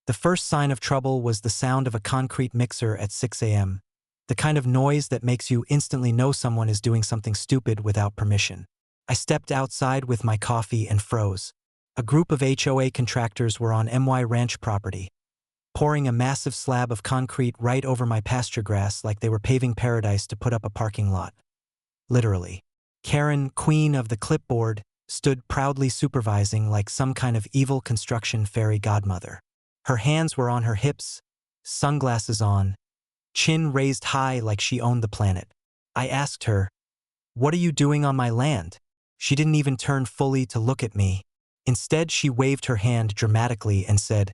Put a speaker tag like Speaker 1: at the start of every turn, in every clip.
Speaker 1: The first sign of trouble was the sound of a concrete mixer at 6 a.m., the kind of noise that makes you instantly know someone is doing something stupid without permission. I stepped outside with my coffee and froze. A group of HOA contractors were on MY Ranch property, pouring a massive slab of concrete right over my pasture grass like they were paving paradise to put up a parking lot. Literally. Karen, queen of the clipboard, stood proudly supervising like some kind of evil construction fairy godmother. Her hands were on her hips, sunglasses on, chin raised high like she owned the planet. I asked her, "What are you doing on my land?" She didn't even turn fully to look at me. Instead, she waved her hand dramatically and said,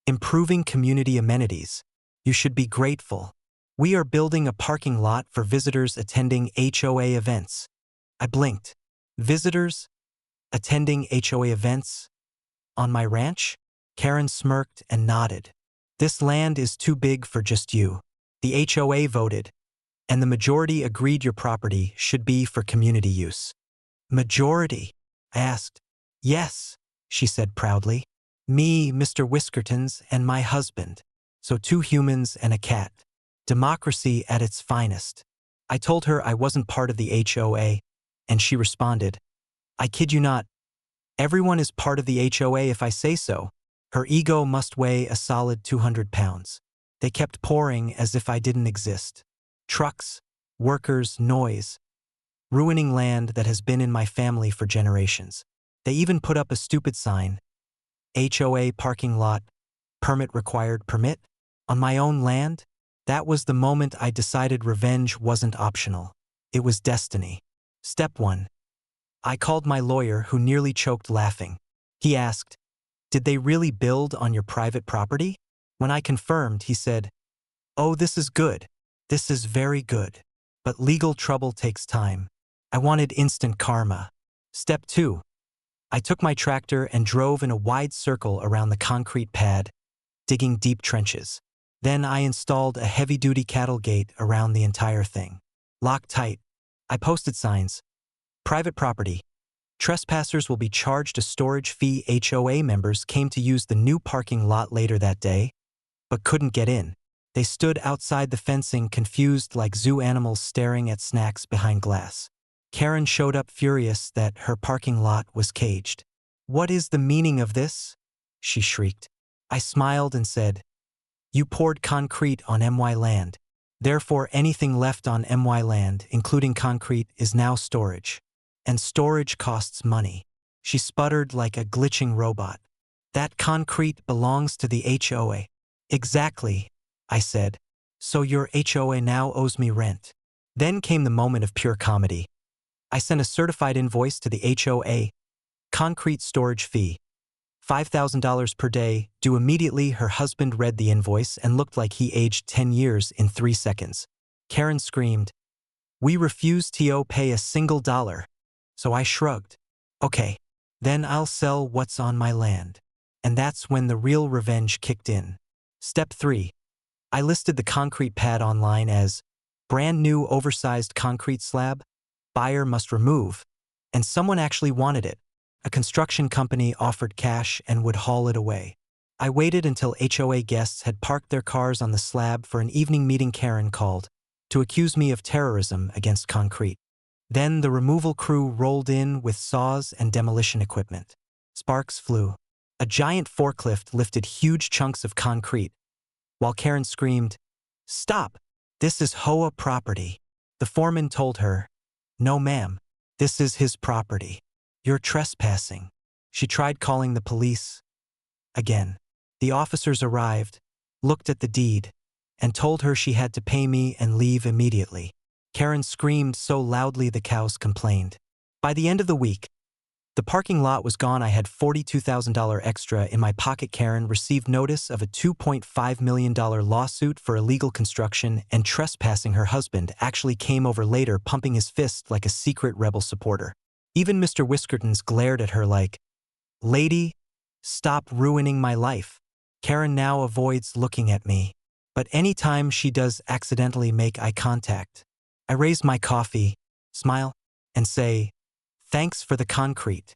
Speaker 1: "Improving community amenities. You should be grateful. We are building a parking lot for visitors attending HOA events." I blinked. Visitors? Attending HOA events? On my ranch? Karen smirked and nodded. "This land is too big for just you. The HOA voted, and the majority agreed your property should be for community use." "Majority?" I asked. "Yes," she said proudly. "Me, Mr. Whiskertons, and my husband. So 2 humans and a cat. Democracy at its finest." I told her I wasn't part of the HOA, and she responded, "I kid you not. Everyone is part of the HOA if I say so." Her ego must weigh a solid 200 pounds. They kept pouring as if I didn't exist. Trucks, workers, noise. Ruining land that has been in my family for generations. They even put up a stupid sign. HOA parking lot, permit required permit? On my own land? That was the moment I decided revenge wasn't optional. It was destiny. Step 1. I called my lawyer, who nearly choked laughing. He asked, "Did they really build on your private property?" When I confirmed, he said, "Oh, this is good. This is very good. But legal trouble takes time." I wanted instant karma. Step 2. I took my tractor and drove in a wide circle around the concrete pad, digging deep trenches. Then I installed a heavy-duty cattle gate around the entire thing. Locked tight. I posted signs. Private property. Trespassers will be charged a storage fee. HOA members came to use the new parking lot later that day, but couldn't get in. They stood outside the fencing, confused like zoo animals staring at snacks behind glass. Karen showed up furious that her parking lot was caged. "What is the meaning of this?" she shrieked. I smiled and said, "You poured concrete on MY land. Therefore, anything left on MY land, including concrete, is now storage. And storage costs money." She sputtered like a glitching robot. "That concrete belongs to the HOA. "Exactly," I said. "So your HOA now owes me rent." Then came the moment of pure comedy. I sent a certified invoice to the HOA. Concrete storage fee. $5,000 per day, due immediately. Her husband read the invoice and looked like he aged 10 years in 3 seconds. Karen screamed, "We refuse to pay a single dollar." So I shrugged. "Okay, then I'll sell what's on my land." And that's when the real revenge kicked in. Step 3. I listed the concrete pad online as brand new oversized concrete slab, buyer must remove, and someone actually wanted it. A construction company offered cash and would haul it away. I waited until HOA guests had parked their cars on the slab for an evening meeting. Karen called to accuse me of terrorism against concrete. Then the removal crew rolled in with saws and demolition equipment. Sparks flew. A giant forklift lifted huge chunks of concrete, while Karen screamed, "Stop! This is HOA property." The foreman told her, "No ma'am, this is his property. You're trespassing." She tried calling the police. Again. The officers arrived, looked at the deed, and told her she had to pay me and leave immediately. Karen screamed so loudly the cows complained. By the end of the week, the parking lot was gone. I had $42,000 extra in my pocket. Karen received notice of a $2.5 million lawsuit for illegal construction, and trespassing. Her husband actually came over later, pumping his fist like a secret rebel supporter. Even Mr. Whiskertons glared at her like, "Lady, stop ruining my life." Karen now avoids looking at me, but anytime she does accidentally make eye contact, I raise my coffee, smile, and say, "Thanks for the concrete."